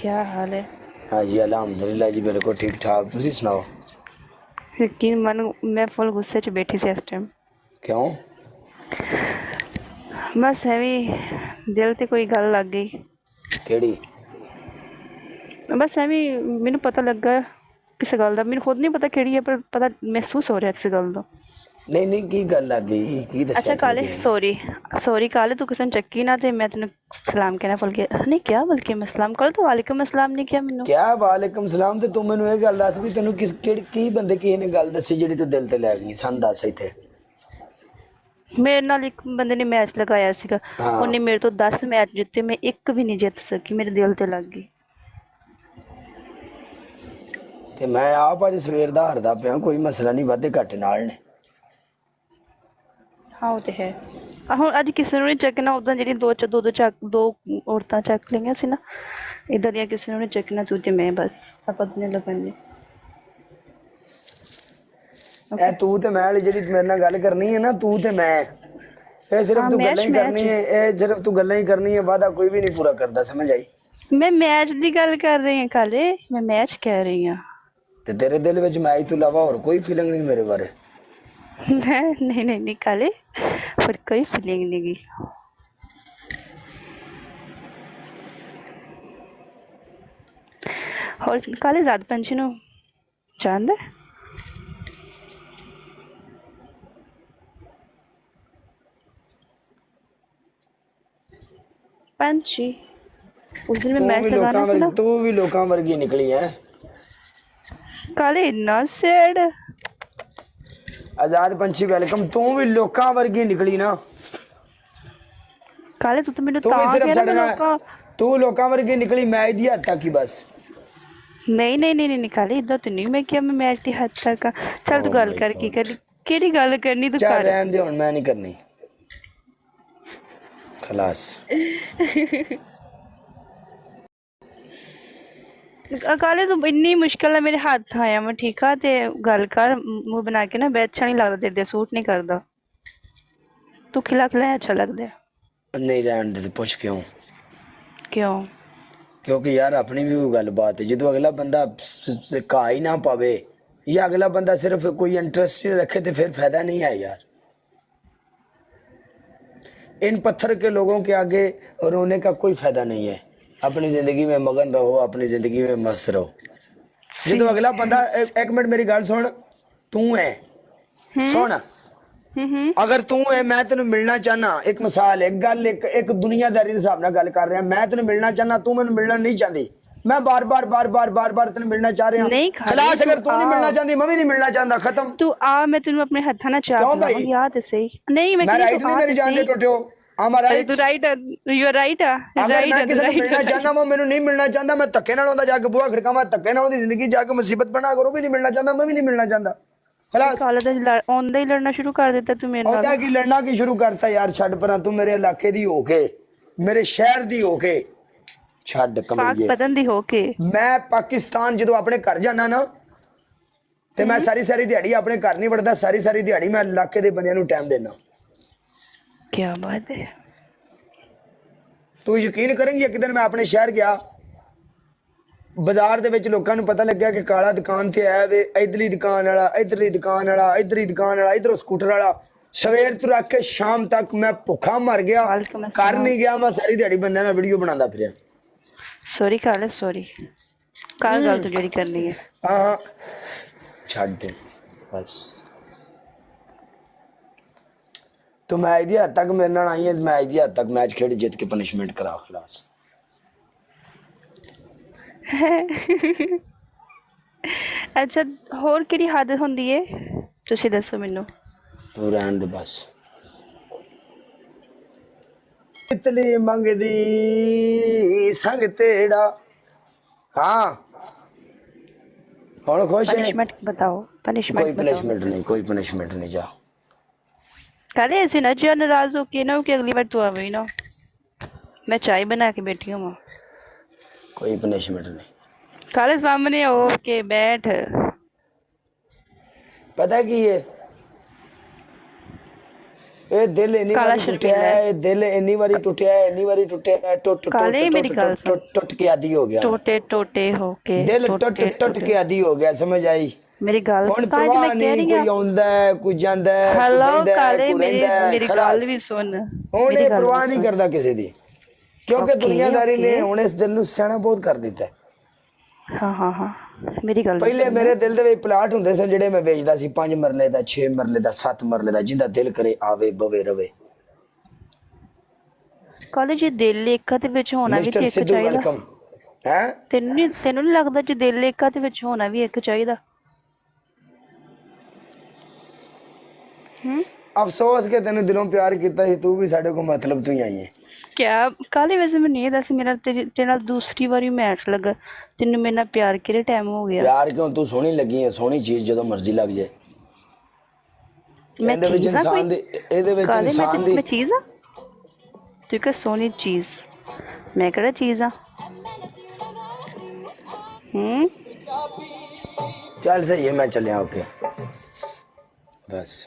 क्या हाल है? हाँ जी अलहमदुलिल्लाह जी बिल्कुल ठीक ठाक। तुसी सुनाओ। यकीन मानो मैं फुल गुस्से च बैठी सी इस टाइम। क्यों? बस ਐਵੇਂ ਦਿਲ ਤੇ ਕੋਈ ਗੱਲ ਲੱਗ ਗਈ। केड़ी? ਬਸ ਐਵੇਂ ਮੈਨੂੰ ਪਤਾ ਲੱਗਾ ਕਿਸੇ ਗੱਲ ਦਾ, ਮੈਨੂੰ ਖੁਦ ਨਹੀਂ ਪਤਾ ਕਿਹੜੀ ਹੈ, ਪਰ ਪਤਾ ਮਹਿਸੂਸ ਹੋ ਰਿਹਾ ਕਿਸੇ ਗੱਲ ਦਾ। नहीं नहीं की गल लग गई की दस्या ਅੱਛਾ तेन ਕਾਲੇ, किसी ने? ਸੌਰੀ ਕਾਲੇ, ਤੂੰ ਕਿਸੇ ਨੂੰ ਚੱਕੀ ਨਾ ਤੇ ਮੈਂ ਤੈਨੂੰ ਸਲਾਮ ਕਹਿਣਾ ਭੁੱਲ ਗਿਆ। ਨਹੀਂ ਕਿਹਾ, ਬਲਕਿ ਮੈਂ ਸਲਾਮ ਕਰ ਤੂੰ ਵਾਲੇਕੁਮ अस्सलाम नहीं किया ਮੈਨੂੰ। क्या वालेकुम सलाम। ते तू मैनू ये गल दस भी तेनू किस केड़ी की बंदे किसी ने गल दसी जेड़ी तू दिल ते लै गई? सन दस इत्थे। ਮੇਰੇ ਨਾਲ ਇੱਕ ਬੰਦੇ ਨੇ ਮੈਚ ਲਗਾਇਆ ਸੀਗਾ, हाँ ਉਹਨੇ ਮੇਰੇ ਤੋਂ 10 ਮੈਚ ਜਿੱਤੇ, ਮੈਂ ਇੱਕ ਵੀ ਨਹੀਂ ਜਿੱਤ ਸਕੀ, ਮੇਰੇ ਦਿਲ ਤੇ ਲੱਗ ਗਈ। ते मैं आप अज सवेर दा हारदा पिया, कोई मसला नहीं, वादे घट नाल ने। ਹਾਂ ਉਹ ਤੇ ਹੈ। ਹੁਣ ਅੱਜ ਕਿਸੇ ਨੂੰ ਨਹੀਂ ਚੱਕਣਾ, ਉੱਦਾਂ ਜਿਹੜੀ ਦੋ ਔਰਤਾਂ ਚੱਕ ਲਈਆਂ ਸੀ ਨਾ, ਇੱਦਾਂ ਦੀਆਂ ਕਿਸੇ ਨੂੰ ਨਹੀਂ ਚੱਕਣਾ, ਤੂੰ ਤੇ ਮੈਂ ਬਸ ਆਪਾਂ ਦੋਨੇ ਲੱਗਣਗੇ। ए तू ते मैं वाली जेड़ी मेरे नाल गल करनी है ना, तू ते मैं, ये सिर्फ हाँ तू मैच गल्लां ही करनी है, ये सिर्फ तू गल्लां ही करनी है, वादा कोई भी नहीं पूरा करदा, समझ आई? मैं मैच की गल कर रही हूँ काले, मैं मैच कह रही हूँ। ते तेरे दिल विच मैच तो इलावा और कोई फीलिंग नहीं मेरे बारे? नहीं काले, फिर कोई फीलिंग नहीं गी। और काले ज़्यादा पंछी नु जानदा है? पंछी उस दिन मैं मैच लगाना था ना, तू भी लोकां वर्गी निकली है। काले इन्ना सैड। आजाद पंछी वेलकम। तू भी लोकां वर्गी निकली ना। काले तू तो मेनू तू भी तां सिर्फ कह साडे रहा नाल, तू लोकां वर्गी निकली मैच दी हद तक ही बस। नहीं काले इदा तो नहीं मैं क्या, मैं मैच की हद तक आ। चल तू गल कर, की करनी, केड़ी गल करनी तू चल कर। रहन दे, हुण मैं नहीं करनी, खलास। काले तू इन्नी मुश्किल है मेरे हाथ आया, मैं ठीक है ते गल कर, मुंह बना के ना, मैं अच्छा नहीं लगता तेरे, सूट नहीं करता, तू खिला अच्छा लगता है। नहीं रहन दे, पूछ क्यों? क्यों? क्योंकि यार अपनी भी कोई गल बात है, जो अगला बंदा घा ही ना पावे या अगला बंदा सिर्फ कोई इंटरेस्ट नहीं रखे तो फिर फायदा नहीं है यार। इन पत्थर के लोगों के आगे रोने का कोई फायदा नहीं है। अपनी जिंदगी में मगन रहो, अपनी जिंदगी में मस्त रहो। जो अगला बंदा एक मिनट मेरी गल सुन, तू है सुन, अगर तू है, मैं तेन मिलना चाहना, एक मिसाल, एक गल, एक दुनियादारी के हिसाब नाल गल कर रहा, मैं तेन मिलना चाहना, तू मैनू मिलना नहीं चाहती, मैं बार बार तेन मिलना चाह रहा हूं। खलास, अगर तू नहीं मिलना चाहती, मैं भी नहीं मिलना चाहता, खत्म। तू आ, मैं तेनू अपने हत्था ना चाह दूंगा, याद है सही? नहीं मैं राइट नहीं, मेरी जान दे टोटियो, I'm right? तू राइट, यू आर राइट। अगर मैं किसी को मिलना चाहता, वो मैनू नहीं मिलना चाहता, मैं धक्के नाल ओंदा जाके बुआ खड़कावां, धक्के नाल ओंदी जिंदगी जाके मुसीबत बना करो, भी नहीं मिलना चाहता, मैं भी नहीं मिलना चाहता, खलास। काले दा ओंदा ही लड़ना शुरू कर देता तू मेरे नाल। ओंदा की लड़ना की शुरू करता यार, छड़ परां, तू मेरे इलाके दी होके, मेरे शहर दी होके, छड़ कमलिए, पाक पतन दी होके। मैं पाकिस्तान जो अपने घर जाना ना, ते मैं सारी दिहाड़ी अपने घर नहीं वड़दा, सारी दिहाड़ी मैं इलाके दे बंदियां नू टाइम देना। क्या बात है। तू यकीन करेंगी, एक दिन मैं अपने शहर गया, बाजार दे विच लोकां नू पता लग्या कि काला दुकान ते आया वे, इधरली दुकान वाला, इधरली दुकान वाला, इधरली दुकान वाला, इधरों स्कूटर वाला, सवेर तो रख के शाम तक मैं भुखा मर गया, घर नहीं गया, मैं सारी दिहाड़ी बंदे नाल वीडियो बनांदा फिरिया। सॉरी काले, सॉरी, कल गल तू जेड़ी करनी है। हां छड़ दे बस। तो मैच दी हद तक मेरे नाल आई है, मैच दी हद तक मैच खेड जित के पनिशमेंट करा, खलास। अच्छा होर केड़ी हद हुंदी है, तुसी दसो मैनू। तू रहन दे बस। तितली मंगदी संग तेड़ा। हाँ कौन खुश है? पनिशमेंट बताओ, पनिशमेंट कोई पनिशमेंट नहीं, कोई पनिशमेंट नहीं, जा। काले ऐसे ना जो नाराज हो के ना, कि अगली बार तू आवे ना, मैं चाय बना के बैठी हूँ। कोई पनिशमेंट नहीं। काले सामने हो के बैठ। पता है कि ये ਇਹ ਦਿਲ ਇੰਨੀ ਕਾਲਾ ਵਾਰੀ ਟੁੱਟਿਆ ਸ਼ਰਮੀਲਾ ਹੈ, ਇਹ ਦਿਲ ਇੰਨੀ ਵਾਰੀ ਟੁੱਟਿਆ ਹੈ, ਇੰਨੀ ਵਾਰੀ ਟੁੱਟਿਆ ਹੈ, ਟੁੱਟ ਟੁੱਟ ਕਾਲੇ ਮੇਰੀ ਗੱਲ ਟੁੱਟ ਸੁਣ। ਟੁੱਟ ਟੁੱਟ ਕੇ ਆਦੀ ਹੋ ਗਿਆ ਟੋਟੇ ਟੋਟੇ ਹੋ ਕੇ ਦਿਲ ਟੁੱਟ ਟੁੱਟ ਕੇ ਆਦੀ ਹੋ ਗਿਆ, ਸਮਝ ਆਈ? ਮੇਰੀ ਗੱਲ ਹੁਣ ਸੁਣ ਤਾਂ ਅੱਜ ਪਰਵਾਹ ਮੈਂ ਕਹਿ ਨਹੀਂ, ਰਹੀ ਕੋਈ ਹਾਂ। ਆਉਂਦਾ ਹੈ, ਕੋਈ ਜਾਂਦਾ ਹੈ, ਕੋਈ ਹੈਲੋ ਬਹਿੰਦਾ ਹੈ, ਕਾਲੇ, ਕੋਈ ਰਹਿੰਦਾ ਹੈ, ਮੇਰੀ ਗੱਲ ਖਲਾਸ। ਵੀ ਸੁਣ। ਹੁਣ ਮੇਰੀ ਇਹ ਗੱਲ ਪਰਵਾਹ ਵੀ ਨਹੀਂ ਸੁਣ। ਕਰਦਾ ਕਿਸੇ ਦੀ, ਕਿਉਂਕਿ Okay, ਦੁਨੀਆਦਾਰੀ ਨੇ okay। ਹੁਣ ਇਸ ਦਿਲ ਨੂੰ ਸਿਆਣਾ ਬਹੁਤ ਕਰ ਦਿੱਤਾ ਹੈ। ਹਾਂ ਹਾਂ ਹਾਂ, ਮੇਰੀ ਗੱਲ ਵੀ ਪਹਿਲੇ ਸੁਣ। ਮੇਰੇ ਦਿਲ ਦੇ ਵਿੱਚ ਪਲਾਟ ਹੁੰਦੇ ਸਨ ਜਿਹੜੇ ਮੈਂ ਵੇਚਦਾ ਸੀ, 5 ਮਰਲੇ ਦਾ, 6 ਮਰਲੇ ਦਾ, 7 ਮਰਲੇ ਦਾ, ਜਿੰਦਾ ਦਿਲ ਕਰੇ ਆਵੇ ਬਵੇ ਰਵੇ। ਕਾਲੇ ਜੇ ਦਿਲ ਏਕਾ ਦੇ ਵਿੱਚ ਹੋਣਾ ਵੀ ਮਿਸਟਰ ਤੇ ਇੱਕ ਸਿੱਧੂ ਚਾਹੀਦਾ। ਵੈਲਕਮ ਹੈ। ਤੈਨੂੰ ਨਹੀਂ ਲੱਗਦਾ ਜੇ ਦਿਲ ਏਕਾ ਦੇ ਵਿੱਚ ਹੋਣਾ ਵੀ ਇੱਕ ਚਾਹੀਦਾ? ਅਫਸੋਸ ਕਿ ਤੈਨੂੰ ਦਿਲੋਂ ਪਿਆਰ ਕੀਤਾ ਸੀ, ਤੂੰ ਵੀ ਸਾਡੇ ਕੋਲ ਮਤਲਬ ਤੂੰ ਹੀ ਆਈ ਹੈ। ਕਿਆ ਕਾਲੇ, ਵੈਸੇ ਮੈਨੂੰ ਇਹ ਦੱਸ, ਮੇਰਾ ਤੇਰੇ ਨਾਲ ਦੂਸਰੀ ਵਾਰੀ ਮੈਚ ਲੱਗਾ, ਤੈਨੂੰ ਮੇਰੇ ਨਾਲ ਪਿਆਰ ਕਿਹੜੇ ਟਾਈਮ ਹੋ ਗਿਆ? ਪਿਆਰ ਕਿਉਂ, ਤੂੰ ਸੋਹਣੀ ਲੱਗੀ ਹੈ, ਸੋਹਣੀ ਚੀਜ਼ ਜਦੋਂ ਮਰਜ਼ੀ ਲੱਗ ਜਾਏ। ਮੈਂ ਇਹਦੇ ਵਿੱਚ ਚੀਜ਼ ਆ ਇਨਸਾਨ ਕੋਈ? ਦੀ, ਇਹਦੇ ਵਿੱਚ ਕਾਲੇ ਇਨਸਾਨ ਦੀ ਮੈਂ ਚੀਜ਼ ਆ? ਤੂੰ ਕਿ ਸੋਹਣੀ ਚੀਜ਼, ਮੈਂ ਕਿਹੜਾ ਚੀਜ਼ ਆ? ਚੱਲ ਸਹੀ ਹੈ, ਮੈਂ ਚੱਲਿਆ, ਓਕੇ ਬਸ।